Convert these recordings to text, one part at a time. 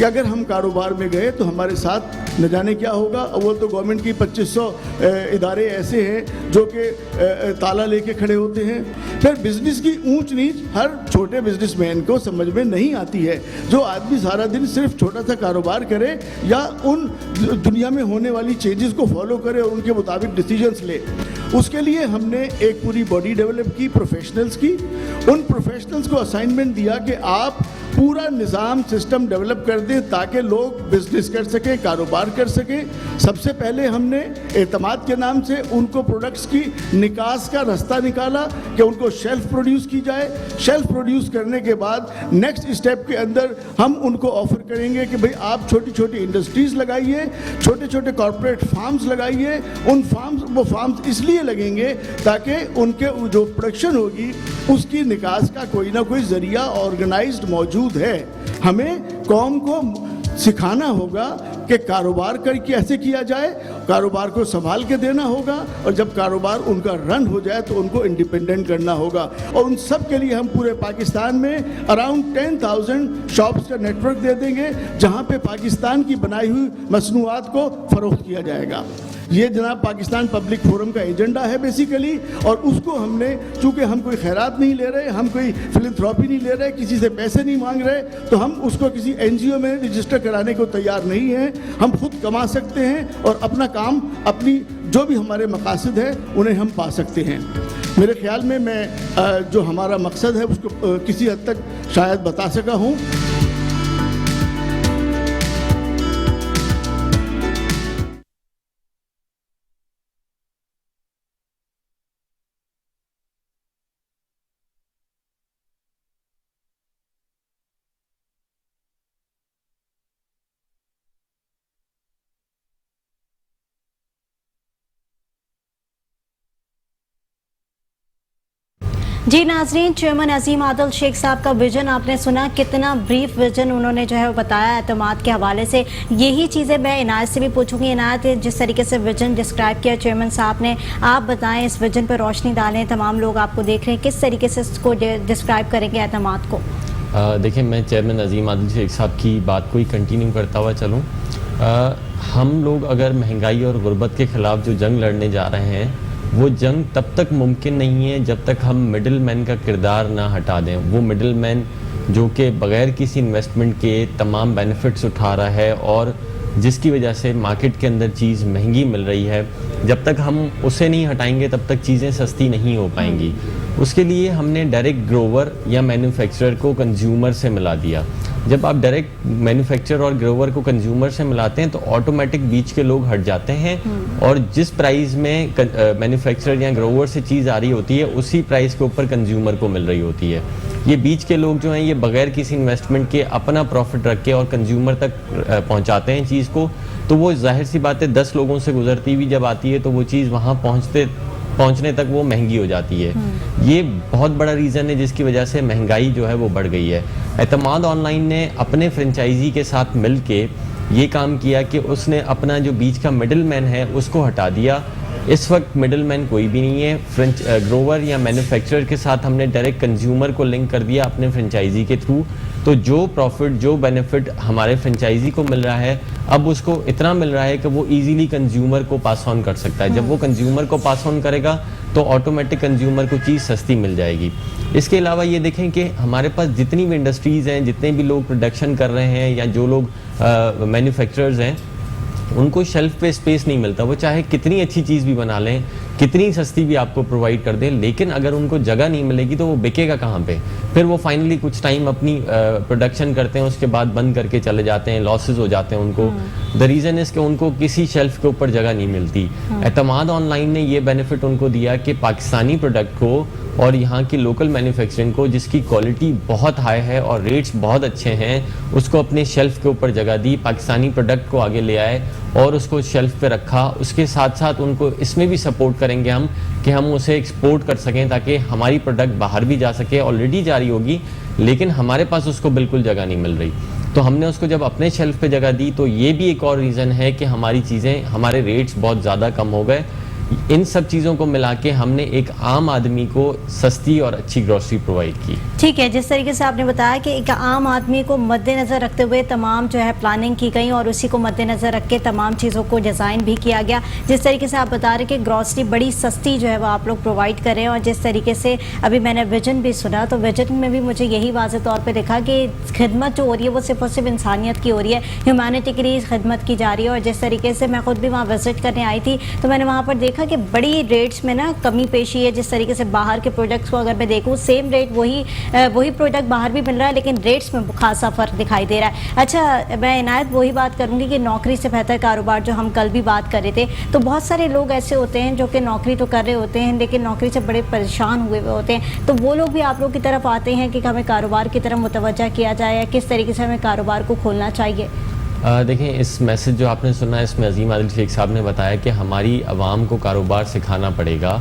کہ اگر ہم کاروبار میں گئے تو ہمارے ساتھ نہ جانے کیا ہوگا. اول تو گورنمنٹ کی 2500 ادارے ایسے ہیں جو کہ تالا لے کے کھڑے ہوتے ہیں. پھر بزنس کی اونچ نیچ ہر چھوٹے بزنس مین کو سمجھ میں نہیں آتی ہے. جو آدمی سارا دن صرف چھوٹا سا کاروبار کرے یا ان دنیا میں ہونے والی چینجز کو فالو کرے اور ان کے مطابق ڈیسیجنس لے, اس کے لیے ہم نے ایک پوری باڈی ڈیولپ کی, پروفیشنلز کی. ان پروفیشنلز کو اسائنمنٹ دیا کہ آپ پورا نظام سسٹم ڈیولپ کر دیں تاکہ لوگ بزنس کر سکیں, کاروبار کر سکیں. سب سے پہلے ہم نے اعتماد کے نام سے ان کو پروڈکٹس کی نکاس کا رستہ نکالا کہ ان کو شیلف پروڈیوس کی جائے. شیلف پروڈیوس کرنے کے بعد نیکسٹ اسٹیپ کے اندر ہم ان کو آفر کریں گے کہ بھئی آپ چھوٹی چھوٹی انڈسٹریز لگائیے, چھوٹے چھوٹے کارپوریٹ فارمز لگائیے. وہ فارمز اس لیے لگیں گے تاکہ ان کے جو پروڈکشن ہوگی اس کی نکاس کا کوئی نہ کوئی ذریعہ آرگنائزڈ موجود ہے. ہمیں قوم کو سکھانا ہوگا کہ کاروبار کیسے کیا جائے, کاروبار کو سنبھال کے دینا ہوگا, اور جب کاروبار ان کا رن ہو جائے تو ان کو انڈیپینڈنٹ کرنا ہوگا. اور ان سب کے لیے ہم پورے پاکستان میں اراؤنڈ 10,000 شاپس کا نیٹ ورک دے دیں گے جہاں پہ پاکستان کی بنائی ہوئی مصنوعات کو فروخت کیا جائے گا. یہ جناب پاکستان پبلک فورم کا ایجنڈا ہے بیسیکلی, اور اس کو ہم نے, چونکہ ہم کوئی خیرات نہیں لے رہے, ہم کوئی فلنتھراپی نہیں لے رہے, کسی سے پیسے نہیں مانگ رہے, تو ہم اس کو کسی NGO میں رجسٹر کرانے کو تیار نہیں ہیں. ہم خود کما سکتے ہیں اور اپنا کام, اپنی جو بھی ہمارے مقاصد ہیں انہیں ہم پا سکتے ہیں. میرے خیال میں جو ہمارا مقصد ہے اس کو کسی حد تک شاید بتا سکا ہوں. جی ناظرین, چیئرمین عظیم عادل شیخ صاحب کا ویژن آپ نے سنا, کتنا بریف ویژن انہوں نے جو ہے بتایا اعتماد کے حوالے سے. یہی چیزیں میں عنایت سے بھی پوچھوں گی. عنایت, جس طریقے سے ویژن ڈسکرائب کیا چیئرمین صاحب نے, آپ بتائیں, اس ویژن پر روشنی ڈالیں. تمام لوگ آپ کو دیکھ رہے ہیں, کس طریقے سے اس کو ڈسکرائب کریں گے اعتماد کو؟ دیکھیں, میں چیئرمین عظیم عادل شیخ صاحب کی بات کو ہی کنٹینیو کرتا ہوا چلوں. ہم لوگ اگر مہنگائی اور غربت کے خلاف جو جنگ لڑنے جا رہے ہیں, وہ جنگ تب تک ممکن نہیں ہے جب تک ہم مڈل مین کا کردار نہ ہٹا دیں. وہ مڈل مین جو کہ بغیر کسی انویسٹمنٹ کے تمام بینیفٹس اٹھا رہا ہے اور جس کی وجہ سے مارکیٹ کے اندر چیز مہنگی مل رہی ہے, جب تک ہم اسے نہیں ہٹائیں گے تب تک چیزیں سستی نہیں ہو پائیں گی. اس کے لیے ہم نے ڈائریکٹ گروور یا مینوفیکچرر کو کنزیومر سے ملا دیا. جب آپ ڈائریکٹ مینوفیکچرر اور گروور کو کنزیومر سے ملاتے ہیں تو آٹومیٹک بیچ کے لوگ ہٹ جاتے ہیں, اور جس پرائز میں مینوفیکچرر یا گروور سے چیز آ رہی ہوتی ہے اسی پرائز کے اوپر کنزیومر کو مل رہی ہوتی ہے. یہ بیچ کے لوگ جو ہیں یہ بغیر کسی انویسٹمنٹ کے اپنا پروفٹ رکھ کے اور کنزیومر تک پہنچاتے ہیں چیز کو. تو وہ ظاہر سی بات ہے 10 لوگوں سے گزرتی ہوئی جب آتی ہے تو وہ چیز وہاں پہنچنے تک وہ مہنگی ہو جاتی ہے. یہ بہت بڑا ریزن ہے جس کی وجہ سے مہنگائی جو ہے وہ بڑھ گئی ہے. اعتماد آن لائن نے اپنے فرنچائزی کے ساتھ مل کے یہ کام کیا کہ اس نے اپنا جو بیچ کا مڈل مین ہے اس کو ہٹا دیا. اس وقت مڈل مین کوئی بھی نہیں ہے. گروور یا مینوفیکچرر کے ساتھ ہم نے ڈائریکٹ کنزیومر کو لنک کر دیا اپنے فرنچائزی کے تھرو. تو جو پروفٹ, جو بینیفٹ ہمارے فرنچائزی کو مل رہا ہے, اب اس کو اتنا مل رہا ہے کہ وہ ایزیلی کنزیومر کو پاس آن کر سکتا ہے. جب وہ کنزیومر کو پاس آن کرے گا تو آٹومیٹک کنزیومر کو چیز سستی مل جائے گی. اس کے علاوہ یہ دیکھیں کہ ہمارے پاس جتنی بھی انڈسٹریز ہیں, جتنے بھی لوگ پروڈکشن کر رہے ہیں یا جو لوگ مینوفیکچررز ہیں, ان کو شیلف پہ اسپیس نہیں ملتا. وہ چاہے کتنی اچھی چیز بھی بنا لیں, کتنی سستی بھی آپ کو پرووائڈ کر دیں, لیکن اگر ان کو جگہ نہیں ملے گی تو وہ بکے گا کہاں پہ. پھر وہ فائنلی کچھ ٹائم اپنی پروڈکشن کرتے ہیں, اس کے بعد بند کر کے چلے جاتے ہیں, لاسز ہو جاتے ہیں ان کو. دا ریزن اس کہ ان کو کسی شیلف کے اوپر جگہ نہیں ملتی. اعتماد آن لائن نے یہ بینیفٹ ان کو دیا کہ پاکستانی پروڈکٹ کو اور یہاں کی لوکل مینوفیکچرنگ کو, جس کی کوالٹی بہت ہائی ہے اور ریٹس بہت اچھے ہیں, اس کو اپنے شیلف کے اوپر جگہ دی. پاکستانی پروڈکٹ کو آگے لے آئے اور اس کو شیلف پہ رکھا. اس کے ساتھ ساتھ ان کو اس میں بھی سپورٹ کریں گے ہم کہ ہم اسے ایکسپورٹ کر سکیں تاکہ ہماری پروڈکٹ باہر بھی جا سکے. آلریڈی جاری ہوگی لیکن ہمارے پاس اس کو بالکل جگہ نہیں مل رہی. تو ہم نے اس کو جب اپنے شیلف پہ جگہ دی تو یہ بھی ایک اور ریزن ہے کہ ہماری چیزیں, ہمارے ریٹس بہت زیادہ کم ہو گئے. ان سب چیزوں کو ملا کے ہم نے ایک عام آدمی کو سستی اور اچھی گروسری پرووائڈ کی. ٹھیک ہے, جس طریقے سے آپ نے بتایا کہ ایک عام آدمی کو مد نظر رکھتے ہوئے تمام جو ہے پلاننگ کی گئی اور اسی کو مد نظر رکھ کے تمام چیزوں کو ڈیزائن بھی کیا گیا. جس طریقے سے آپ بتا رہے کہ گروسری بڑی سستی جو ہے وہ آپ لوگ پرووائڈ کر رہے ہیں, اور جس طریقے سے ابھی میں نے ویژن بھی سنا تو ویژن میں بھی مجھے یہی واضح طور پہ دیکھا کہ خدمت جو ہو رہی ہے وہ صرف اور صرف انسانیت کی ہو رہی ہے, ہیومینٹی کے لیے خدمت کی جا رہی ہے. اور جس طریقے سے میں خود بھی وہاں وزٹ کرنے آئی تھی تو میں نے وہاں پر دیکھا کہ بڑی ریٹس میں نا کمی پیشی ہے. جس طریقے سے باہر کے پروڈکٹس کو اگر میں دیکھوں سیم ریٹ وہی پروڈکٹ باہر بھی مل رہا ہے لیکن ریٹس میں خاصا فرق دکھائی دے رہا ہے. اچھا, میں عنایت وہی بات کروں گی کہ نوکری سے بہتر کاروبار جو ہم کل بھی بات کر رہے تھے, تو بہت سارے لوگ ایسے ہوتے ہیں جو کہ نوکری تو کر رہے ہوتے ہیں لیکن نوکری سے بڑے پریشان ہوئے ہوتے ہیں, تو وہ لوگ بھی آپ لوگ کی طرف آتے ہیں کہ ہمیں کاروبار کی طرف متوجہ کیا جائے یا کس طریقے سے ہمیں کاروبار کو کھولنا چاہیے. دیکھیں, اس میسج جو آپ نے سنا ہے اس میں عظیم عادل شیخ صاحب نے بتایا کہ ہماری عوام کو کاروبار سکھانا پڑے گا,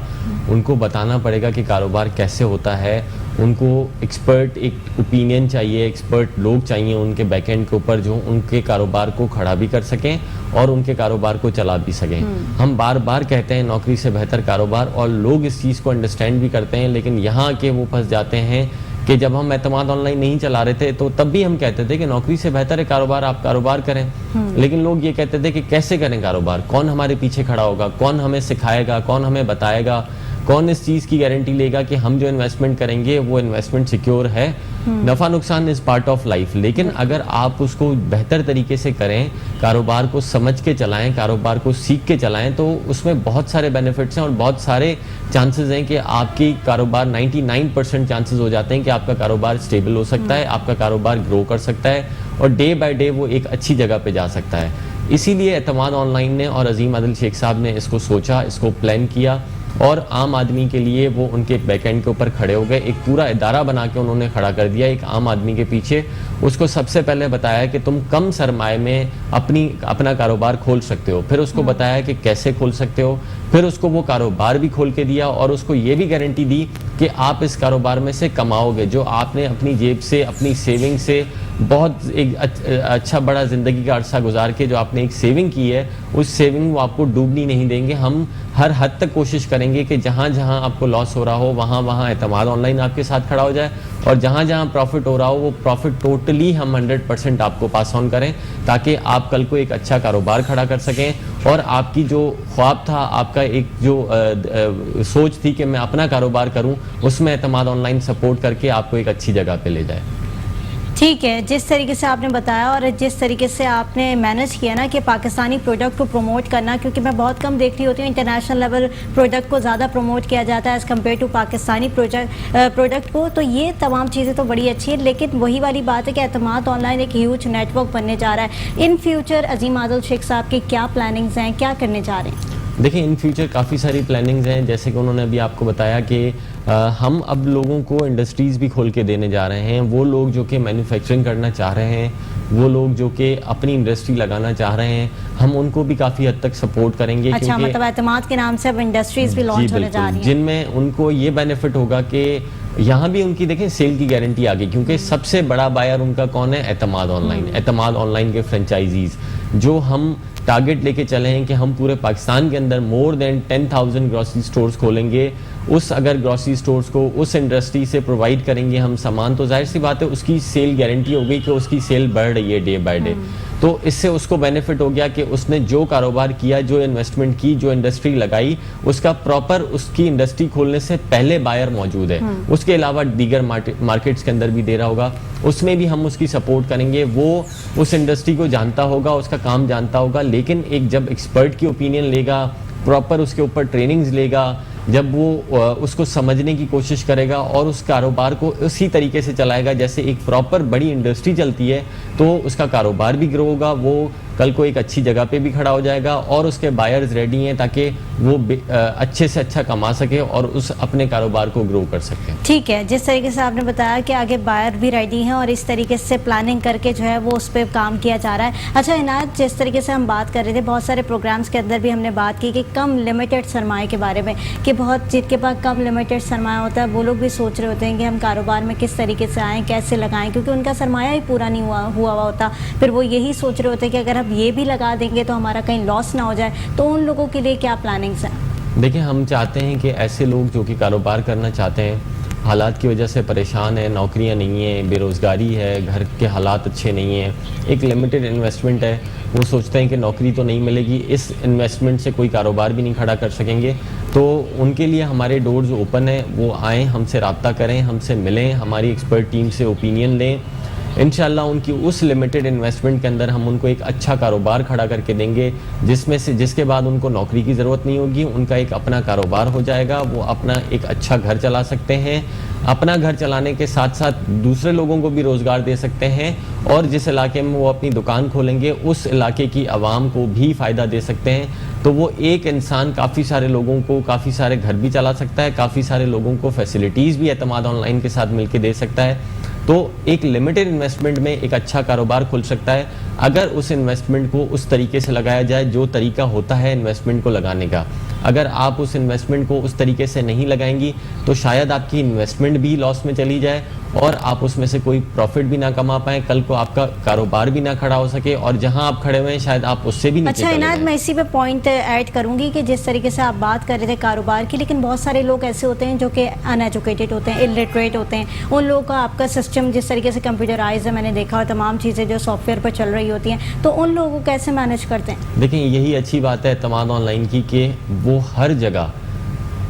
ان کو بتانا پڑے گا کہ کاروبار کیسے ہوتا ہے. ان کو ایکسپرٹ ایک اوپینین چاہیے, ایکسپرٹ لوگ چاہیے ان کے بیک اینڈ کے اوپر جو ان کے کاروبار کو کھڑا بھی کر سکیں اور ان کے کاروبار کو چلا بھی سکیں. ہم بار بار کہتے ہیں نوکری سے بہتر کاروبار, اور لوگ اس چیز کو انڈرسٹینڈ بھی کرتے ہیں, لیکن یہاں کے وہ پھنس جاتے ہیں کہ جب ہم اعتماد آن لائن نہیں چلا رہے تھے تو تب بھی ہم کہتے تھے کہ نوکری سے بہتر ہے کاروبار, آپ کاروبار کریں. لیکن لوگ یہ کہتے تھے کہ کیسے کریں کاروبار, کون ہمارے پیچھے کھڑا ہوگا, کون ہمیں سکھائے گا, کون ہمیں بتائے گا, کون اس چیز کی گارنٹی لے گا کہ ہم جو انویسٹمنٹ کریں گے وہ انویسٹمنٹ سیکیور ہے. نفع نقصان از پارٹ آف لائف, لیکن اگر آپ اس کو بہتر طریقے سے کریں, کاروبار کو سمجھ کے چلائیں, کاروبار کو سیکھ کے چلائیں, تو اس میں بہت سارے بینیفٹس ہیں اور بہت سارے چانسز ہیں کہ آپ کی کاروبار 99% چانسز ہو جاتے ہیں کہ آپ کا کاروبار اسٹیبل ہو سکتا ہے, آپ کا کاروبار گرو کر سکتا ہے اور ڈے بائی ڈے وہ ایک اچھی جگہ پہ جا سکتا ہے. اسی لیے اعتماد آن لائن نے اور عظیم عادل شیخ صاحب نے اس کو سوچا, اس کو پلان کیا اور عام آدمی کے لیے وہ ان کے بیک اینڈ کے اوپر کھڑے ہو گئے. ایک پورا ادارہ بنا کے انہوں نے کھڑا کر دیا ایک عام آدمی کے پیچھے. اس کو سب سے پہلے بتایا کہ تم کم سرمائے میں اپنا کاروبار کھول سکتے ہو, پھر اس کو بتایا کہ کیسے کھول سکتے ہو, پھر اس کو وہ کاروبار بھی کھول کے دیا اور اس کو یہ بھی گارنٹی دی کہ آپ اس کاروبار میں سے کماؤ گے جو آپ نے اپنی جیب سے, اپنی سیونگ سے بہت ایک اچھا بڑا زندگی کا عرصہ گزار کے جو آپ نے ایک سیونگ کی ہے, اس سیونگ وہ آپ کو ڈوبنی نہیں دیں گے. ہم ہر حد تک کوشش کریں گے کہ جہاں جہاں آپ کو لاس ہو رہا ہو وہاں اعتماد آن لائن آپ کے ساتھ کھڑا ہو جائے, اور جہاں جہاں پروفٹ ہو رہا ہو وہ پروفٹ ٹوٹلی ہم 100% آپ کو پاس آن کریں, تاکہ آپ کل کو ایک اچھا کاروبار کھڑا کر سکیں اور آپ کی جو خواب تھا, آپ کا ایک جو سوچ تھی کہ میں اپنا کاروبار کروں, اس میں اعتماد آن لائن سپورٹ کر کے آپ کو ایک اچھی جگہ پہ لے جائے. ٹھیک ہے, جس طریقے سے آپ نے بتایا اور جس طریقے سے آپ نے مینج کیا نا کہ پاکستانی پروڈکٹ کو پروموٹ کرنا, کیونکہ میں بہت کم دیکھ رہی ہوتی ہوں انٹرنیشنل لیول پروڈکٹ کو زیادہ پروموٹ کیا جاتا ہے as compare to Pakistani product کو, تو یہ تمام چیزیں تو بڑی اچھی ہیں, لیکن وہی والی بات ہے کہ اعتماد آن لائن ایک ہیوج نیٹ ورک بننے جا رہا ہے. ان فیوچر عظیم عادل شیخ صاحب کی کیا پلاننگز ہیں, کیا کرنے جا رہے ہیں؟ دیکھیں, ان فیوچر کافی ساری پلاننگز ہیں, جیسے کہ انہوں نے ابھی آپ کو بتایا کہ ہم اب لوگوں کو انڈسٹریز بھی کھول کے دینے جا رہے ہیں. وہ لوگ جو کہ مینوفیکچرنگ کرنا چاہ رہے ہیں, وہ لوگ جو کہ اپنی انڈسٹری لگانا چاہ رہے ہیں, ہم ان کو بھی کافی حد تک سپورٹ کریں گے. اچھا, مطلب اعتماد کے نام سے اب انڈسٹریز بھی لانچ ہونے جا رہی ہیں, جن میں ان کو یہ بینیفٹ ہوگا کہ یہاں بھی ان کی دیکھیں سیل کی گارنٹی آ گئی, کیونکہ سب سے بڑا بائر ان کا کون ہے؟ اعتماد آن لائن. اعتماد آن لائن کے فرینچائزیز جو ہم ٹارگٹ لے کے چلے ہیں کہ ہم پورے پاکستان کے اندر مور دین 10,000 گروسری سٹورز کھولیں گے. اس اگر گروسری سٹورز کو اس انڈسٹری سے پرووائڈ کریں گے ہم سامان, تو ظاہر سی بات ہے اس کی سیل گارنٹی ہو گئی کہ اس کی سیل بڑھ رہی ہے ڈے بائی ڈے. تو اس سے اس کو بینیفٹ ہو گیا کہ اس نے جو کاروبار کیا, جو انویسٹمنٹ کی, جو انڈسٹری لگائی, اس کا پراپر اس کی انڈسٹری کھولنے سے پہلے بائر موجود ہے. اس کے علاوہ دیگر مارکیٹس کے اندر بھی دے رہا ہوگا, اس میں بھی ہم اس کی سپورٹ کریں گے. وہ اس انڈسٹری کو جانتا ہوگا, اس کا کام جانتا ہوگا, لیکن ایک جب ایکسپرٹ کی اوپینین لے گا, پراپر اس کے اوپر ٹریننگز لے گا, جب وہ اس کو سمجھنے کی کوشش کرے گا اور اس کاروبار کو اسی طریقے سے چلائے گا جیسے ایک پراپر بڑی انڈسٹری چلتی ہے, تو اس کا کاروبار بھی گرو ہوگا, وہ کل کو ایک اچھی جگہ پہ بھی کھڑا ہو جائے گا اور اس کے بائرز ریڈی ہیں تاکہ وہ اچھے سے اچھا کما سکے اور اس اپنے کاروبار کو گرو کر سکے. ٹھیک ہے, جس طریقے سے آپ نے بتایا کہ آگے بائر بھی ریڈی ہیں اور اس طریقے سے پلاننگ کر کے جو ہے وہ اس پہ کام کیا جا رہا ہے. اچھا عنایت, جس طریقے سے ہم بات کر رہے تھے, بہت سارے پروگرامز کے اندر بھی ہم نے بات کی کہ کم لمیٹڈ سرمایہ کے بارے میں, کہ بہت جن کے پاس کم لمیٹڈ سرمایہ ہوتا ہے وہ لوگ بھی سوچ رہے ہوتے ہیں کہ ہم کاروبار میں کس طریقے سے آئیں, کیسے لگائیں, کیونکہ ان کا سرمایہ ہی پورا نہیں ہوا ہوتا. پھر وہ یہی سوچ رہے ہوتے ہیں کہ اگر ہم یہ بھی لگا دیں گے تو ہمارا کہیں لاس نہ ہو جائے. تو ان لوگوں کے لیے کیا پلاننگز ہیں؟ دیکھیں ہم چاہتے ہیں کہ ایسے لوگ جو کہ کاروبار کرنا چاہتے ہیں، حالات کی وجہ سے پریشان ہیں، نوکریاں نہیں ہیں، بے روزگاری ہے، گھر کے حالات اچھے نہیں ہیں، ایک لمیٹڈ انویسٹمنٹ ہے، وہ سوچتے ہیں کہ نوکری تو نہیں ملے گی، اس انویسٹمنٹ سے کوئی کاروبار بھی نہیں کھڑا کر سکیں گے، تو ان کے لیے ہمارے ڈورز اوپن ہیں، وہ آئیں، ہم سے رابطہ کریں، ہم سے ملیں، ہماری ایکسپرٹ ٹیم سے اوپینین لیں، انشاءاللہ ان کی اس لمیٹڈ انویسٹمنٹ کے اندر ہم ان کو ایک اچھا کاروبار کھڑا کر کے دیں گے، جس کے بعد ان کو نوکری کی ضرورت نہیں ہوگی، ان کا ایک اپنا کاروبار ہو جائے گا، وہ اپنا ایک اچھا گھر چلا سکتے ہیں، اپنا گھر چلانے کے ساتھ ساتھ دوسرے لوگوں کو بھی روزگار دے سکتے ہیں، اور جس علاقے میں وہ اپنی دکان کھولیں گے اس علاقے کی عوام کو بھی فائدہ دے سکتے ہیں، تو وہ ایک انسان کافی سارے لوگوں کو کافی سارے گھر بھی چلا سکتا ہے، کافی سارے لوگوں کو فیسلٹیز بھی اعتماد آن لائن کے ساتھ مل کے دے سکتا ہے، تو ایک لمیٹڈ انویسٹمنٹ میں ایک اچھا کاروبار کھل سکتا ہے اگر اس انویسٹمنٹ کو اس طریقے سے لگایا جائے جو طریقہ ہوتا ہے انویسٹمنٹ کو لگانے کا۔ اگر آپ اس انویسٹمنٹ کو اس طریقے سے نہیں لگائیں گی تو شاید آپ کی انویسٹمنٹ بھی لاس میں چلی جائے اور آپ اس میں سے کوئی پروفٹ بھی نہ کما پائیں، کل کو آپ کا کاروبار بھی نہ کھڑا ہو سکے، اور جہاں آپ کھڑے ہوئے ہیں شاید آپ اس سے بھی نیچے اچھا چلے عنایت، جائیں۔ میں اسی پہ پوائنٹ ایڈ کروں گی کہ جس طریقے سے آپ بات کر رہے تھے کاروبار کی، لیکن بہت سارے لوگ ایسے ہوتے ہیں جو کہ ان ایجوکیٹڈ ہوتے ہیں، الٹریٹ ہوتے ہیں، ان لوگوں کا آپ کا سسٹم جس طریقے سے کمپیوٹرائز ہے، میں نے دیکھا، اور تمام چیزیں جو سافٹ ویئر پر چل رہی ہوتی ہیں، تو ان لوگوں کو کیسے مینیج کرتے ہیں؟ دیکھیں یہی اچھی بات ہے اعتماد آن لائن کی کہ وہ ہر جگہ،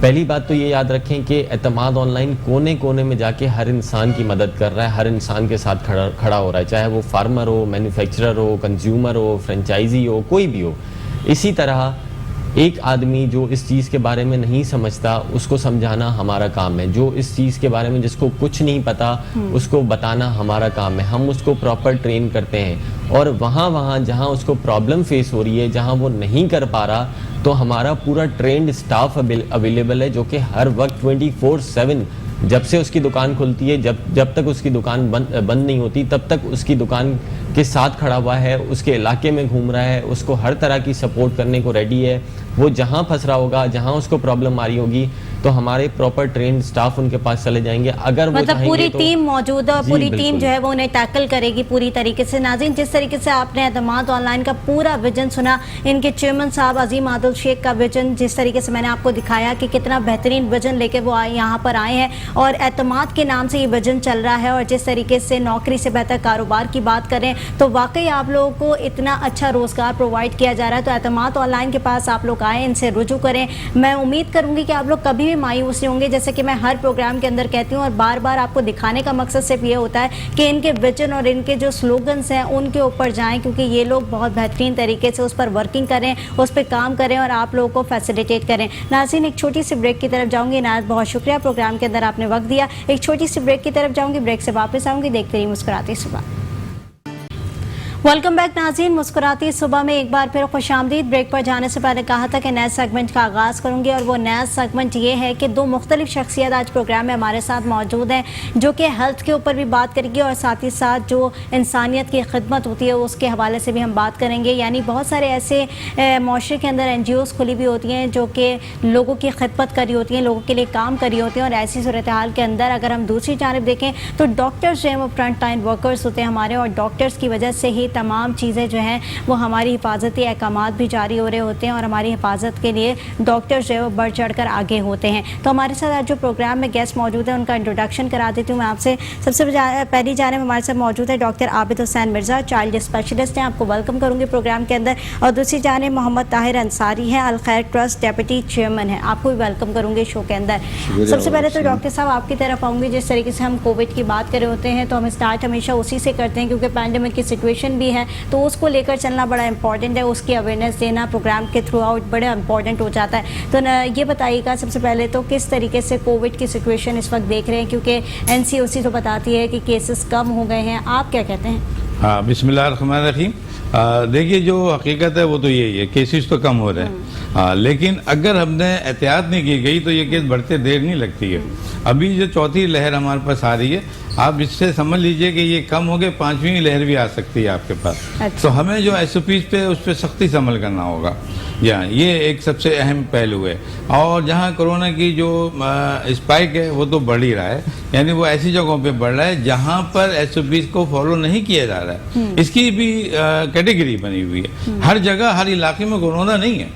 پہلی بات تو یہ یاد رکھیں کہ اعتماد آن لائن کونے کونے میں جا کے ہر انسان کی مدد کر رہا ہے، ہر انسان کے ساتھ کھڑا ہو رہا ہے، چاہے وہ فارمر ہو، مینوفیکچرر ہو، کنزیومر ہو، فرینچائزی ہو، کوئی بھی ہو۔ اسی طرح ایک آدمی جو اس چیز کے بارے میں نہیں سمجھتا اس کو سمجھانا ہمارا کام ہے، جو اس چیز کے بارے میں جس کو کچھ نہیں پتا اس کو بتانا ہمارا کام ہے، ہم اس کو پراپر ٹرین کرتے ہیں، اور وہاں جہاں اس کو پرابلم فیس ہو رہی ہے، جہاں وہ نہیں کر پا رہا، تو ہمارا پورا ٹرینڈ سٹاف اویلیبل ہے جو کہ ہر وقت 24/7 جب سے اس کی دکان کھلتی ہے، جب تک اس کی دکان بند نہیں ہوتی تب تک اس کی دکان کے ساتھ کھڑا ہوا ہے، اس کے علاقے میں گھوم رہا ہے، اس کو ہر طرح کی سپورٹ کرنے کو ریڈی ہے، وہ جہاں پھنس رہا ہوگا، جہاں اس کو پرابلم آ رہی ہوگی تو ہمارے پراپر ٹرینڈ سٹاف ان کے پاس چلے جائیں گے، اگر وہ مطلب چاہیں پوری گے تو ٹیم موجود ہے اور جی، پوری ٹیم بالکل۔ جو ہے وہ انہیں ٹیکل کرے گی پوری طریقے سے۔ ناظرین، جس طریقے سے آپ نے اعتماد آن لائن کا پورا ویژن سنا، ان کے چیئرمین صاحب عظیم عادل شیخ کا ویژن، جس طریقے سے میں نے آپ کو دکھایا کہ کتنا بہترین ویژن لے کے وہ یہاں پر آئے ہیں، اور اعتماد کے نام سے یہ ویژن چل رہا ہے، اور جس طریقے سے نوکری سے بہتر کاروبار کی بات کریں تو واقعی آپ لوگوں کو اتنا اچھا روزگار پرووائڈ کیا جا رہا ہے، تو اعتماد آن لائن کے پاس آپ لوگ آئیں، ان سے رجوع کریں۔ میں امید کروں گی کہ آپ لوگ کبھی بھی مایوس نہیں ہوں گے، جیسے کہ میں ہر پروگرام کے اندر کہتی ہوں، اور بار بار آپ کو دکھانے کا مقصد صرف یہ ہوتا ہے کہ ان کے ویژن اور ان کے جو سلوگنز ہیں ان کے اوپر جائیں، کیونکہ یہ لوگ بہت بہترین طریقے سے اس پر ورکنگ کریں، اس پہ کام کریں اور آپ لوگوں کو فیسیلیٹیٹ کریں۔ ناظرین، ایک چھوٹی سی بریک کی طرف جاؤں گی۔ عنایت، بہت شکریہ پروگرام کے اندر آپ نے وقت دیا۔ ایک چھوٹی سی بریک کی طرف جاؤں گی، بریک سے واپس آؤں گی۔ دیکھتے رہیے مسکراتی صبح۔ ویلکم بیک ناظرین، مسکراتی صبح میں ایک بار پھر خوش آمدید۔ بریک پر جانے سے پہلے کہا تھا کہ نئے سیگمنٹ کا آغاز کروں گی، اور وہ نیا سیگمنٹ یہ ہے کہ دو مختلف شخصیت آج پروگرام میں ہمارے ساتھ موجود ہیں جو کہ ہیلتھ کے اوپر بھی بات کریں گی، اور ساتھ ہی ساتھ جو انسانیت کی خدمت ہوتی ہے اس کے حوالے سے بھی ہم بات کریں گے۔ یعنی بہت سارے ایسے معاشرے کے اندر NGOs کھلی بھی ہوتی ہیں جو کہ لوگوں کی خدمت کری ہوتی ہیں، لوگوں کے لیے کام کری ہوتی ہیں، اور ایسی صورتحال کے اندر اگر ہم دوسری جانب دیکھیں تو ڈاکٹرز جو ہیں وہ فرنٹ لائن ورکرز ہوتے ہیں ہمارے، اور ڈاکٹرز کی وجہ سے ہی تمام چیزیں جو ہیں وہ ہماری حفاظتی احکامات بھی جاری ہو رہے ہوتے ہیں، اور ہماری حفاظت کے لیے ڈاکٹر جو ہے وہ بڑھ چڑھ کر آگے ہوتے ہیں۔ تو ہمارے ساتھ آج جو پروگرام میں گیسٹ موجود ہیں ان کا انٹروڈکشن کرا دیتی ہوں میں آپ سے۔ سب سے پہلی جانب ہمارے ساتھ موجود ہے ڈاکٹر عابد حسین مرزا، چائلڈ اسپیشلسٹ ہیں، آپ کو ویلکم کروں گی پروگرام کے اندر، اور دوسری جانب محمد طاہر انصاری ہیں، الخیر ٹرسٹ ڈیپٹی چیئرمین ہیں، آپ کو بھی ویلکم کروں گی شو کے اندر۔ سب سے پہلے تو ڈاکٹر صاحب آپ کی طرف آؤں گی۔ جس طریقے سے ہم کووڈ کی بات کر رہے ہوتے ہیں تو ہم اسٹارٹ ہمیشہ اسی سے کرتے ہیں کیونکہ پینڈیمک کی سچویشن بھی ہے، تو اس کو لے کر چلنا بڑا امپورٹنٹ ہے، اس کی اویئرنیس دینا پروگرام کے تھرو آؤٹ بڑا امپورٹنٹ ہو جاتا ہے۔ تو یہ بتائیے گا سب سے پہلے تو کس طریقے سے کووڈ کی سچویشن اس وقت دیکھ رہے ہیں، کیونکہ NCOC تو بتاتی ہے کہ کیسز کم ہو گئے ہیں، آپ کیا کہتے ہیں؟ ہاں، بسم اللہ الرحمن الرحیم۔ دیکھیے جو حقیقت ہے وہ تو یہی ہے، کیسز تو کم ہو رہے ہیں، لیکن اگر ہم نے احتیاط نہیں کی گئی تو یہ کیس بڑھتے دیر نہیں لگتی ہے۔ ابھی جو چوتھی لہر ہمارے پاس آ رہی ہے، آپ اس سے سمجھ لیجئے کہ یہ کم ہو گئے، 5ویں لہر بھی آ سکتی ہے آپ کے پاس۔ تو ہمیں جو SOPs پہ اس پہ سختی سے عمل کرنا ہوگا۔ جی ہاں، یہ ایک سب سے اہم پہلو ہے. اور جہاں کورونا کی جو اسپائک ہے وہ تو بڑھ ہی رہا ہے، یعنی وہ ایسی جگہوں پہ بڑھ رہا ہے جہاں پر ایس او پیز کو فالو نہیں کیا جا رہا ہے. اس کی بھی کیٹیگری بنی ہوئی ہے. ہر جگہ ہر علاقے میں کورونا نہیں ہے،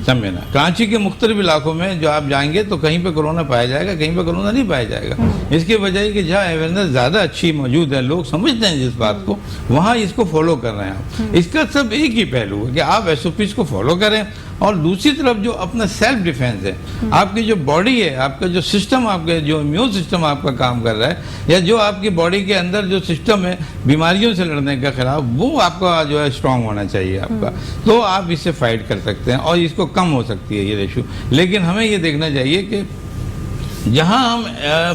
سمجھے نا. کراچی کے مختلف علاقوں میں جو آپ جائیں گے تو کہیں پہ کورونا پایا جائے گا، کہیں پہ کورونا نہیں پایا جائے گا. اس کی وجہ ہے کہ جہاں اویئرنیس زیادہ اچھی موجود ہے، لوگ سمجھتے ہیں جس بات کو، وہاں اس کو فالو کر رہے ہیں. اس کا سب ایک ہی پہلو ہے کہ آپ ایس او پیز کو فالو کریں، اور دوسری طرف جو اپنا سیلف ڈیفینس ہے، آپ کی جو باڈی ہے، آپ کا جو سسٹم، آپ کا جو امیون سسٹم آپ کا کام کر رہا ہے، یا جو آپ کی باڈی کے اندر جو سسٹم ہے بیماریوں سے لڑنے کے خلاف، وہ آپ کا جو ہے اسٹرانگ ہونا چاہیے آپ کا. تو آپ اس سے فائٹ کر سکتے ہیں اور اس کو کم ہو سکتی ہے یہ ریشو. لیکن ہمیں یہ دیکھنا چاہیے کہ جہاں ہم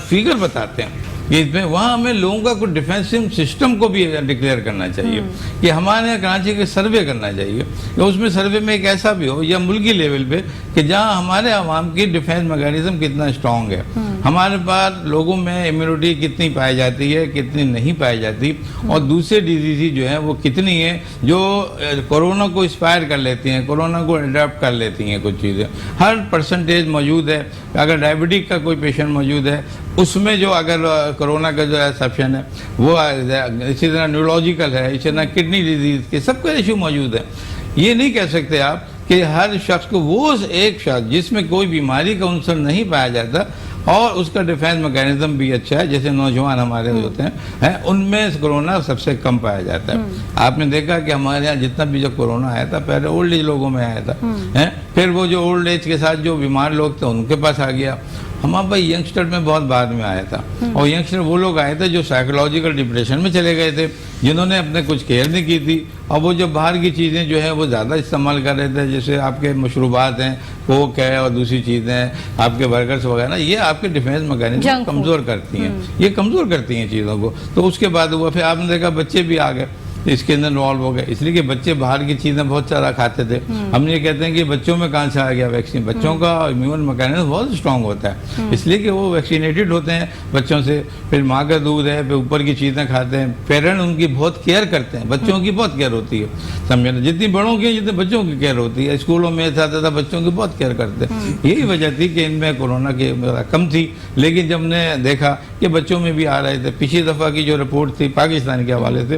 فگر بتاتے ہیں کہ اس میں، وہاں ہمیں لوگوں کا کوئی ڈیفینسو سسٹم کو بھی ڈکلیئر کرنا چاہیے. کہ ہمارے یہاں کراچی کے سروے کرنا چاہیے کہ اس میں سروے میں ایک ایسا بھی ہو، یا ملکی لیول پہ، کہ جہاں ہمارے عوام کی ڈیفینس میکینزم کتنا اسٹرانگ ہے، ہمارے پاس لوگوں میں امیونٹی کتنی پائی جاتی ہے، کتنی نہیں پائی جاتی، اور دوسرے ڈیزیزز جو ہیں وہ کتنی ہیں جو کورونا کو اسپائر کر لیتی ہیں، کورونا کو اڈاپٹ کر لیتی ہیں. کچھ چیزیں ہر پرسنٹیج موجود ہے. اگر ڈائبٹک کا کوئی پیشنٹ موجود ہے، اس میں جو اگر کورونا کا جو ایکسیپشن ہے وہ اسی طرح نیورولوجیکل ہے، اسی طرح کڈنی ڈیزیز کے سب کا ایشو موجود ہے. یہ نہیں کہہ سکتے آپ کہ ہر شخص کو، وہ ایک شخص جس میں کوئی بیماری کا عنصر نہیں پایا جاتا اور اس کا ڈیفینس میکینزم بھی اچھا ہے، جیسے نوجوان ہمارے ہوتے ہیں، ان میں کورونا سب سے کم پایا جاتا ہے. آپ نے دیکھا کہ ہمارے یہاں جتنا بھی جب کورونا آیا تھا، پہلے اولڈ ایج لوگوں میں آیا تھا، پھر وہ جو اولڈ ایج کے ساتھ جو بیمار لوگ تھے ان کے پاس آ گیا. ہمارے پاس ینگسٹر میں بہت بعد میں آیا تھا، اور ینگسٹر وہ لوگ آئے تھے جو سائیکولوجیکل ڈپریشن میں چلے گئے تھے، جنہوں نے اپنے کچھ کیئر نہیں کی تھی، اور وہ جو باہر کی چیزیں جو ہیں وہ زیادہ استعمال کر رہے تھے، جیسے آپ کے مشروبات ہیں، کوک ہے اور دوسری چیزیں ہیں، آپ کے برگرز وغیرہ، یہ آپ کے ڈیفینس میکینزم کمزور کرتی ہیں، یہ کمزور کرتی ہیں چیزوں کو. تو اس کے بعد ہوا، پھر آپ نے دیکھا بچے بھی آ گئے اس کے اندر انوالو ہو گئے، اس لیے کہ بچے باہر کی چیزیں بہت زیادہ کھاتے تھے. ہم یہ کہتے ہیں کہ بچوں میں کہاں سے آ گیا ویکسین؟ بچوں کا امیون میکینزم بہت اسٹرانگ ہوتا ہے، اس لیے کہ وہ ویکسینیٹڈ ہوتے ہیں بچوں سے. پھر ماں کا دودھ ہے، پھر اوپر کی چیزیں کھاتے ہیں. پیرنٹ ان کی بہت کیئر کرتے ہیں، بچوں کی بہت کیئر ہوتی ہے، سمجھے نا. جتنی بڑوں کی جتنے بچوں کی کیئر ہوتی ہے. اسکولوں میں اساتذہ بچوں کی بہت کیئر کرتے ہیں. یہی وجہ تھی کہ ان میں کورونا کی کم تھی. لیکن جب نے دیکھا کہ بچوں میں بھی آ رہے تھے، پچھلی دفعہ کی جو رپورٹ تھی پاکستان کے حوالے سے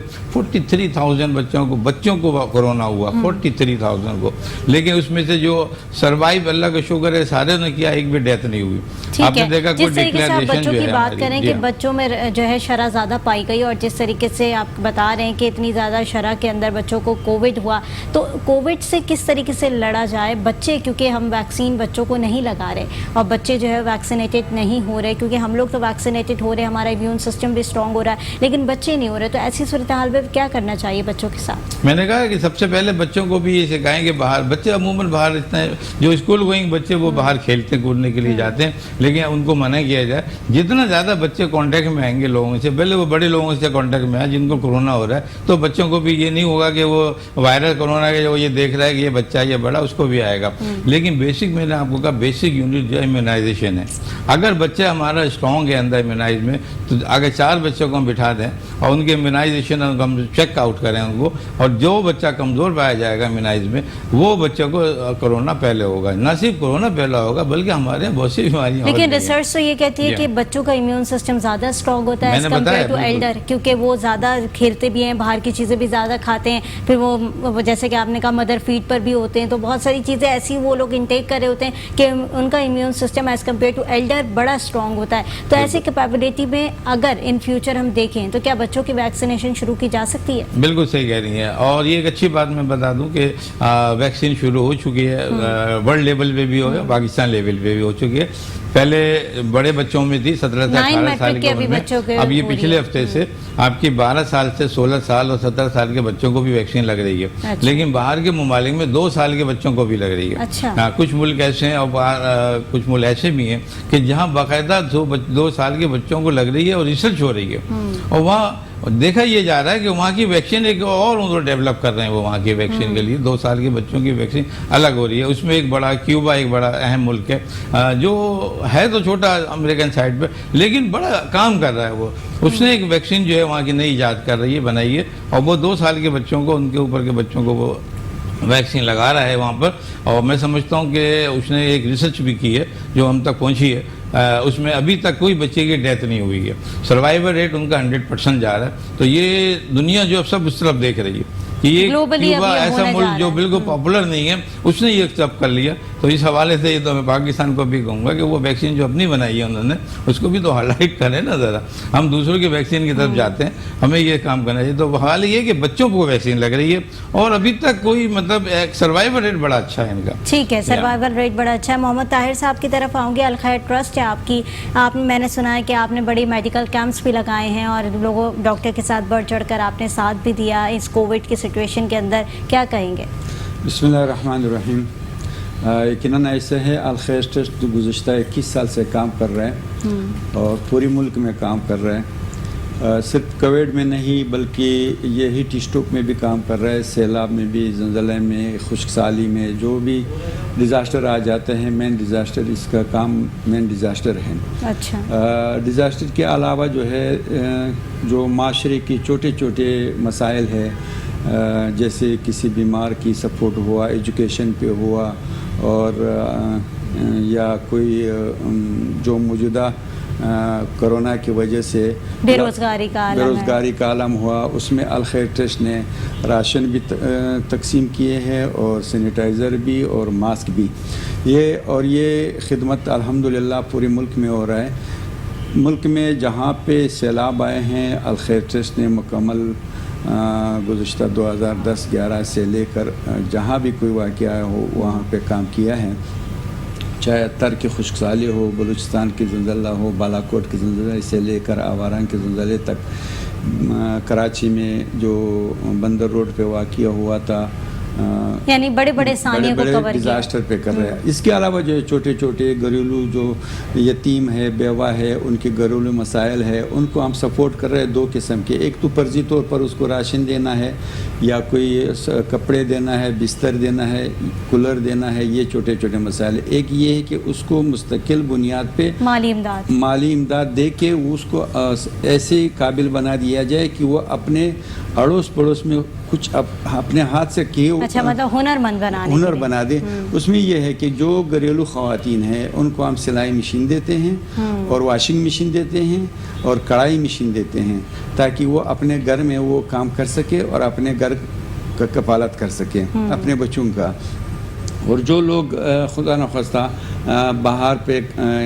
43,000 بچوں کو کورونا ہوا، 43,000 کو. لیکن اس میں سے جو سروائیو، اللہ کا شکر ہے، سارے نے کیا، ایک بھی ڈیتھ نہیں ہوئی. آپ نے دیکھا کوئی جس طریقے سے آپ بچوں کی بات کریں کہ ہماری بچوں میں جو ہے شرح زیادہ پائی گئی، اور جس طریقے سے آپ بتا رہے ہیں کہ اتنی زیادہ شرح کے اندر بچوں کو کووڈ ہوا، تو کووڈ سے کس طریقے سے لڑا جائے؟ بچے، کیونکہ ہم ویکسین بچوں کو نہیں لگا رہے، اور بچے جو ہے ویکسینیٹڈ نہیں ہو رہے، کیونکہ ہم لوگ تو ویکسینیٹڈ ہو رہے ہیں، ہمارا امیون سسٹم بھی اسٹرانگ ہو رہا ہے، لیکن بچے نہیں ہو رہے. تو ایسی صورتحال میں کیا کرنا چاہیے بچوں کے ساتھ؟ میں نے کہا کہ سب سے پہلے بچوں کو بھی یہ سکھائیں کہ باہر، بچے عموماً باہر اتنے جو اسکول گوئنگ بچے وہ باہر کھیلتے کودنے کے لیے جاتے ہیں، لیکن ان کو منع کیا جائے. جتنا زیادہ بچے کانٹیکٹ میں آئیں گے لوگوں سے، پہلے وہ بڑے لوگوں سے کانٹیکٹ میں آئے جن کو کورونا ہو رہا ہے، تو بچوں کو بھی یہ نہیں ہوگا کہ وہ وائرل کورونا کے جو یہ دیکھ رہا ہے کہ یہ بچہ یہ بڑا، اس کو بھی آئے گا. لیکن بیسک، میں نے آپ کو کہا، بیسک یونٹ جو امیونائزیشن ہے. اگر بچہ ہمارا اسٹرانگ ہے اندر امیونائز میں، تو اگر 4 بچوں کو ہم بٹھا دیں اور ان کے امیونائزیشن ہم چیک آؤٹ کریں ان کو، اور جو بچہ کمزور پایا جائے گا امیونائز میں، وہ بچوں کو کورونا پہلے ہوگا. نہ صرف کورونا پہلا ہوگا بلکہ ہمارے یہاں بہت سی بیماریاں. لیکن ریسرچ تو یہ کہتی ہے کہ بچوں کا امیون سسٹم زیادہ اسٹرانگ ہوتا ہے ایز کمپیئر ٹو ایلڈر، کیونکہ وہ زیادہ کھیلتے بھی ہیں، باہر کی چیزیں بھی زیادہ کھاتے ہیں. پھر وہ جیسے کہ آپ نے کہا مدر فیڈ پر بھی ہوتے ہیں، تو بہت ساری چیزیں ایسی وہ لوگ انٹیک کر رہے ہوتے ہیں کہ ان کا immune system as compare to elder بڑا اسٹرانگ ہوتا ہے. تو ایسی کیپیبلٹی میں اگر ان فیوچر ہم دیکھیں تو کیا بچوں کی ویکسینیشن شروع کی جا سکتی ہے؟ بالکل صحیح کہہ رہی ہیں. اور یہ ایک اچھی بات میں بتا دوں کہ ویکسین شروع ہو چکی ہے، ورلڈ لیول پہ بھی ہو گیا، پاکستان لیول پہ بھی ہو چکی ہے. پہلے بڑے بچوں میں تھی 17 سے 18 سال کے عمر میں، اب یہ پچھلے ہفتے سے آپ کی 12 سال سے 16 سال اور 17 سال کے بچوں کو بھی ویکسین لگ رہی ہے. لیکن باہر کے ممالک میں 2 سال کے بچوں کو بھی لگ رہی ہے. کچھ ملک ایسے ہیں اور کچھ ملک ایسے بھی ہیں کہ جہاں باقاعدہ 2 سال کے بچوں کو لگ رہی ہے اور ریسرچ ہو رہی ہے. اور وہاں دیکھا یہ جا رہا ہے کہ وہاں کی ویکسین ایک اور ان ڈیولپ کر رہے ہیں، وہ وہاں کی ویکسین کے لیے 2 سال کے بچوں کی ویکسین الگ ہو رہی ہے. اس میں ایک بڑا کیوبا ایک بڑا اہم ملک ہے جو ہے تو چھوٹا امریکن سائڈ پہ، لیکن بڑا کام کر رہا ہے. وہ اس نے ایک ویکسین جو ہے وہاں کی نئی ایجاد کر رہی ہے، بنائی ہے، اور وہ 2 سال کے بچوں کو، ان کے اوپر کے بچوں کو وہ ویکسین لگا رہا ہے وہاں پر، اور میں سمجھتا ہوں کہ اس نے ایک ریسرچ بھی کی ہے جو ہم تک پہنچی ہے، اس میں ابھی تک کوئی بچے کی ڈیتھ نہیں ہوئی ہے، سروائیول ریٹ ان کا 100% جا رہا ہے. تو یہ دنیا جو اب سب اس طرف دیکھ رہی ہے کہ یہ کیوبا ایسا ملک جو بالکل پاپولر نہیں ہے اس نے یہ ایکسیپٹ کر لیا. تو اس حوالے سے یہ تو میں پاکستان کو بھی کہوں گا کہ وہ ویکسین جو اپنی بنائی ہے انہوں نے اس کو بھی تو ہائی لائٹ کریں نا ذرا. ہم دوسروں کی ویکسین کی طرف جاتے ہیں، ہمیں یہ کام کرنا چاہیے. تو حوالہ یہ کہ بچوں کو ویکسین لگ رہی ہے اور ابھی تک کوئی مطلب ایک سروائیول ریٹ بڑا اچھا ہے ان کا. ٹھیک ہے، سروائیول ریٹ بڑا اچھا ہے. محمد طاہر صاحب کی طرف آؤں گے. الخیر ٹرسٹ ہے آپ کی، میں نے سنا ہے کہ آپ نے بڑی میڈیکل کیمپس بھی لگائے ہیں اور لوگوں ڈاکٹر کے ساتھ بڑھ چڑھ کر آپ نے ساتھ بھی دیا اس کووڈ کی سچویشن کے اندر، کیا کہیں گے؟ بسم اللہ الرحمن الرحیم. یقیناً ایسے ہے الخیر ٹرسٹ گزشتہ 21 سال سے کام کر رہے ہیں اور پوری ملک میں کام کر رہے ہیں. صرف کووڈ میں نہیں بلکہ یہ ہیٹ اسٹروک میں بھی کام کر رہے ہیں، سیلاب میں بھی، زلزلے میں، خشک سالی میں، جو بھی ڈیزاسٹر آ جاتے ہیں مین ڈیزاسٹر، اس کا کام مین ڈیزاسٹر ہے. اچھا. ڈیزاسٹر کے علاوہ جو ہے جو معاشرے کی چھوٹے چھوٹے مسائل ہے، جیسے کسی بیمار کی سپورٹ ہوا، ایجوکیشن پہ ہوا، اور یا کوئی جو موجودہ کرونا کی وجہ سے بے روزگاری کا عالم ہوا، اس میں الخیر ٹرسٹ نے راشن بھی تقسیم کیے ہیں اور سینیٹائزر بھی اور ماسک بھی. یہ خدمت الحمدللہ پورے ملک میں ہو رہا ہے. ملک میں جہاں پہ سیلاب آئے ہیں الخیر ٹرسٹ نے مکمل گزشتہ 2010-11 سے لے کر جہاں بھی کوئی واقعہ ہو وہاں پہ کام کیا ہے. چاہے ترک خشک سالی ہو، بلوچستان کی زلزلہ ہو، بالاکوٹ کے زلزلے سے لے کر آواران کے زلزلے تک، کراچی میں جو بندر روڈ پہ واقعہ ہوا تھا، یعنی بڑے بڑے ثانیوں کو کور کیا، ڈیزاسٹر پہ کر رہے ہیں. اس کے علاوہ جو چھوٹے چھوٹے گھریلو جو یتیم ہے، بیوہ ہے، ان کے گھریلو مسائل ہے، ان کو ہم سپورٹ کر رہے ہیں 2 قسم کے. ایک تو فرضی طور پر اس کو راشن دینا ہے یا کوئی کپڑے دینا ہے، بستر دینا ہے، کولر دینا ہے، یہ چھوٹے چھوٹے مسائل. ایک یہ ہے کہ اس کو مستقل بنیاد پہ مالی امداد دے کے اس کو ایسے قابل بنا دیا جائے کہ وہ اپنے اڑوس پڑوس میں کچھ اپنے ہاتھ سے کیے، اچھا مطلب ہنر بنا دے. اس میں یہ ہے کہ جو گھریلو خواتین ہیں ان کو ہم سلائی مشین دیتے ہیں اور واشنگ مشین دیتے ہیں اور کڑھائی مشین دیتے ہیں تاکہ وہ اپنے گھر میں وہ کام کر سکے اور اپنے گھر کا کفالت کر سکے اپنے بچوں کا. اور جو لوگ خدا نخواستہ باہر پہ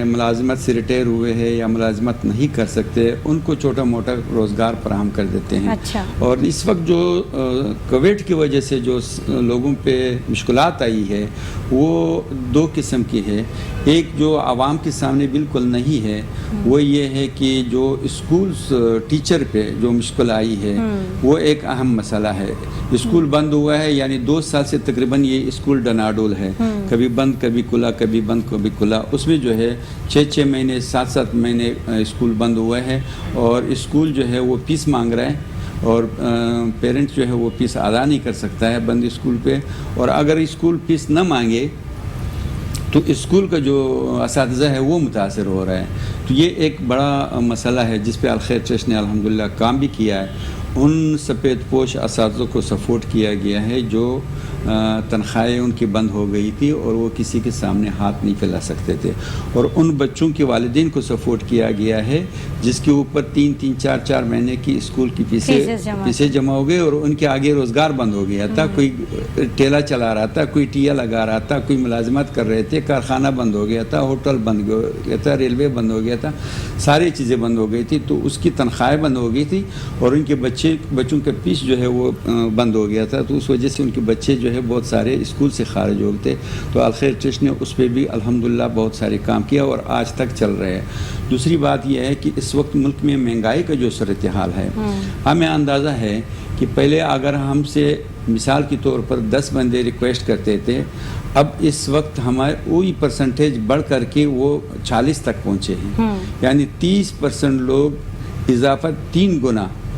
ملازمت سے ریٹائر ہوئے ہیں یا ملازمت نہیں کر سکتے، ان کو چھوٹا موٹا روزگار فراہم کر دیتے ہیں. اچھا. اور اس وقت جو کووڈ کی وجہ سے جو لوگوں پہ مشکلات آئی ہے وہ 2 قسم کی ہے. ایک جو عوام کے سامنے بالکل نہیں ہے وہ یہ ہے کہ جو اسکولز ٹیچر پہ جو مشکل آئی ہے وہ ایک اہم مسئلہ ہے. اسکول بند ہوا ہے، یعنی 2 سال سے تقریباً یہ اسکول ڈناڈول ہے، کبھی بند کبھی کھلا، کبھی بند کبھی کھلا. اس میں جو ہے 6 مہینے 7 مہینے اسکول بند ہوا ہے اور اسکول جو ہے وہ فیس مانگ رہا ہے اور پیرنٹس جو ہے وہ فیس ادا نہیں کر سکتا ہے بند اسکول پہ. اور اگر اسکول فیس نہ مانگے تو اسکول کا جو اساتذہ ہے وہ متاثر ہو رہا ہے. تو یہ ایک بڑا مسئلہ ہے جس پہ الخیر ٹرسٹ نے الحمدللہ کام بھی کیا ہے. ان سفید پوش اساتذوں کو سپورٹ کیا گیا ہے جو تنخواہیں ان کی بند ہو گئی تھی اور وہ کسی کے سامنے ہاتھ نہیں پھیلا سکتے تھے. اور ان بچوں کے والدین کو سپورٹ کیا گیا ہے جس کے اوپر 3 4 مہینے کی اسکول کی فیسیں جمع ہو گئی اور ان کے آگے روزگار بند ہو گیا تھا. کوئی ٹھیلا چلا رہا تھا، کوئی ٹیا لگا رہا تھا، کوئی ملازمت کر رہے تھے، کارخانہ بند ہو گیا تھا، ہوٹل بند ہو گیا تھا، ریلوے بند ہو گیا تھا، ساری چیزیں بند ہو گئی تھی. تو اس کی تنخواہیں بند ہو گئی تھی اور ان کے بچوں کا فیس جو ہے وہ بند ہو گیا تھا. تو اس وجہ سے ان کے بچے جو ہے بہت سارے اسکول سے خارج ہو گئے. تو الخیر ٹرسٹ نے اس پہ بھی الحمدللہ بہت سارے کام کیا اور آج تک چل رہے ہیں. دوسری بات یہ ہے کہ اس وقت ملک میں مہنگائی کا جو صورتحال ہے، ہمیں اندازہ ہے کہ پہلے اگر ہم سے مثال کے طور پر 10 بندے ریکویسٹ کرتے تھے، اب اس وقت ہمارے وہی پرسنٹیج بڑھ کر کے وہ 40 تک پہنچے ہیں. یعنی 30% لوگ اضافہ 3 گنا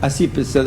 80%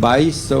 2200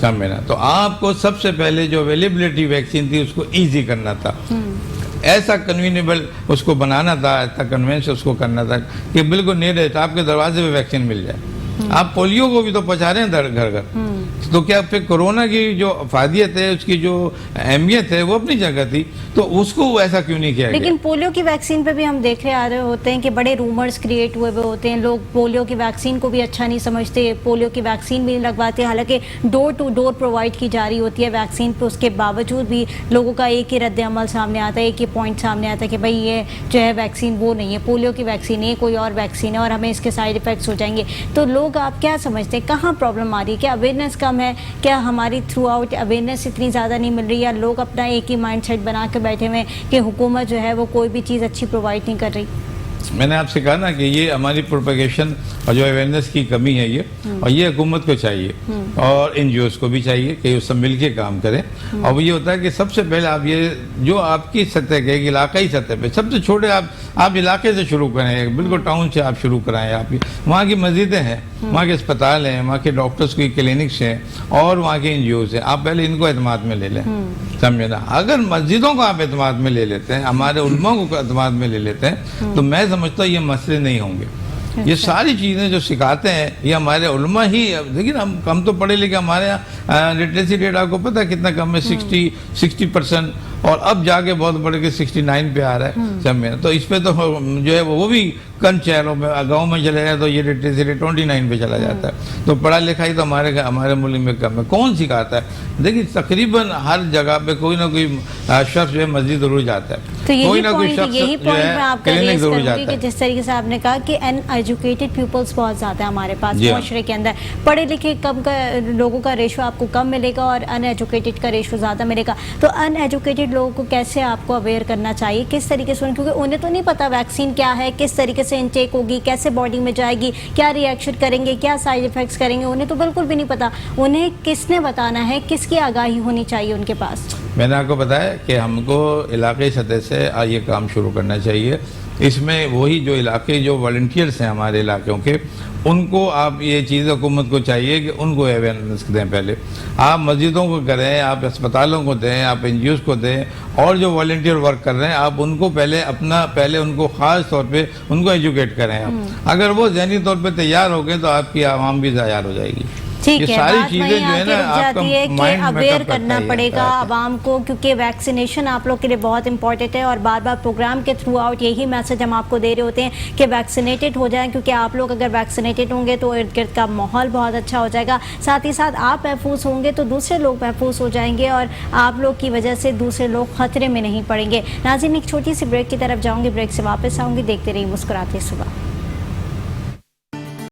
سمجھے نا؟ تو آپ کو سب سے پہلے جو اویلیبلٹی ویکسین تھی اس کو ایزی کرنا تھا، ایسا کنوینیبل اس کو بنانا تھا، ایسا کنوینس اس کو کرنا تھا کہ بالکل نہیں رہتا آپ کے دروازے پہ ویکسین مل جائے۔ آپ پولیو کو بھی تو پہنچا رہے ہیں گھر گھر، تو کیا پھر کورونا کی جو افادیت ہے، اس کی جو اہمیت ہے وہ اپنی جگہ تھی، تو اس کو ایسا کیوں نہیں کیا گیا؟ لیکن پولیو کی ویکسین پہ بھی ہم دیکھ رہے آ رہے ہوتے ہیں کہ بڑے رومرز کریٹ ہوئے ہوتے ہیں، لوگ پولیو کی ویکسین کو بھی اچھا نہیں سمجھتے، پولیو کی ویکسین بھی نہیں لگواتے، حالانکہ ڈور ٹو ڈور پرووائڈ کی جا رہی ہوتی ہے ویکسین پہ، اس کے باوجود بھی لوگوں کا ایک ہی رد عمل سامنے آتا ہے، ایک ہی پوائنٹ سامنے آتا ہے کہ بھائی یہ جو ہے ویکسین وہ نہیں ہے، پولیو کی ویکسین ہے، کوئی اور ویکسین ہے اور ہمیں اس کے سائیڈ افیکٹس ہو جائیں گے۔ تو لوگ آپ کیا سمجھتے ہیں کہاں پرابلم آ رہی ہے؟ کیا اویئرنیس کم ہے؟ کیا ہماری تھرو آؤٹ اویئرنیس اتنی زیادہ نہیں مل رہی، یا لوگ اپنا ایک ہی مائنڈ سیٹ بنا کے بیٹھے ہوئے ہیں کہ حکومت جو ہے وہ کوئی بھی چیز اچھی پرووائڈ نہیں کر رہی؟ میں نے آپ سے کہا نا کہ یہ ہماری پروپیگیشن اور جو اویئرنیس کی کمی ہے یہ، اور یہ حکومت کو چاہیے اور این جی اوز کو بھی چاہیے کہ وہ سب مل کے کام کریں۔ اور وہ یہ ہوتا ہے کہ سب سے پہلے آپ یہ جو آپ کی سطح کے علاقائی سطح پہ سب سے چھوٹے آپ علاقے سے شروع کریں، بالکل ٹاؤن سے آپ شروع کرائیں، آپ وہاں کی مسجدیں ہیں، وہاں کے اسپتال ہیں، وہاں کے ڈاکٹرز کی کلینکس ہیں اور وہاں کے این جی اوز ہیں، آپ پہلے ان کو اعتماد میں لے لیں، سمجھے نا؟ اگر مسجدوں کو آپ اعتماد میں لے لیتے ہیں، ہمارے علماء کو اعتماد میں لے لیتے ہیں، تو میں سمجھتا ہوں یہ مسئلے نہیں ہوں گے۔ یہ ساری چیزیں جو سکھاتے ہیں یہ ہمارے علماء ہی، دیکھیں ہم تو پڑھے لکھے، ہمارے یہاں لٹریسی ریٹ آپ کو پتہ ہے کتنا کم ہے، 60%، اور اب جا کے بہت بڑھ کے 69 پہ آ رہا ہے، سمجھے نا؟ تو اس پہ تو جو ہے وہ بھی کن شہروں میں، گاؤں میں چلے جائے تو یہ لٹریسی ریٹ 29 پہ چلا جاتا ہے۔ تو پڑھا لکھا ہی تو ہمارے ملک میں کم ہے، کون سکھاتا ہے؟ دیکھیے تقریباً ہر جگہ پہ کوئی نہ کوئی شخص جو ہے مسجد ضرور جاتا ہے، تو کوئی یہی نہ کوئی پوائنٹ شخص جو ہے میں آپ کا کلینک ریز ضرور کروں گی جاتا کہ ہے۔ جس طریقے سے آپ نے کہا کہ ان ایجوکیٹڈ پیپلز بہت زیادہ ہیں ہمارے پاس جی ہاں۔ معاشرے کے اندر، پڑھے لکھے کم کا لوگوں کا ریشو آپ کو کم ملے گا اور ان ایجوکیٹڈ کا ریشو زیادہ ملے گا۔ تو ان ایجوکیٹڈ لوگوں کو کیسے آپ کو اویئر کرنا چاہیے، کس طریقے سے، کیونکہ انہیں تو نہیں پتا ویکسین کیا ہے، کس طریقے سے انٹیک ہوگی، کیسے باڈی میں جائے گی، کیا ری ایکشن کریں گے، کیا سائیڈ افیکٹس کریں گے، انہیں تو بالکل بھی نہیں پتا۔ انہیں کس نے بتانا ہے، کس کی آگاہی ہونی چاہیے ان کے پاس؟ میں نے آپ کو بتایا کہ ہم کو علاقائی سطح سے یہ کام شروع کرنا چاہیے۔ اس میں وہی جو علاقے جو والنٹیئرس ہیں ہمارے علاقوں کے، ان کو آپ یہ چیز حکومت کو چاہیے کہ ان کو اویئرنیس دیں۔ پہلے آپ مسجدوں کو کریں، آپ اسپتالوں کو دیں، آپ این جی اوز کو دیں، اور جو والنٹیئر ورک کر رہے ہیں آپ ان کو پہلے ان کو خاص طور پہ ان کو ایجوکیٹ کریں۔ آپ اگر وہ ذہنی طور پہ تیار ہو گئے تو آپ کی عوام بھی تیار ہو جائے گی۔ ٹھیک یہ ہے، ساری بات چیزیں وہیں جو آ ہے کے نا رک آپ کا جاتی ہے کہ مائنڈ اویئر میک اپ کرنا کرتا پڑے ہے۔ گا عوام کو، کیونکہ ویکسینیشن آپ لوگ کے لیے بہت امپورٹنٹ ہے، اور بار بار پروگرام کے تھرو آؤٹ یہی میسج ہم آپ کو دے رہے ہوتے ہیں کہ ویکسینیٹڈ ہو جائیں، کیونکہ آپ لوگ اگر ویکسینیٹڈ ہوں گے تو ارد گرد کا ماحول بہت اچھا ہو جائے گا، ساتھ ہی ساتھ آپ محفوظ ہوں گے تو دوسرے لوگ محفوظ ہو جائیں گے، اور آپ لوگ کی وجہ سے دوسرے لوگ خطرے میں نہیں پڑیں گے۔ ناظرین ایک چھوٹی سی بریک کی طرف جاؤں گی، بریک سے واپس آؤں گی، دیکھتے رہیے مسکراتے صبح۔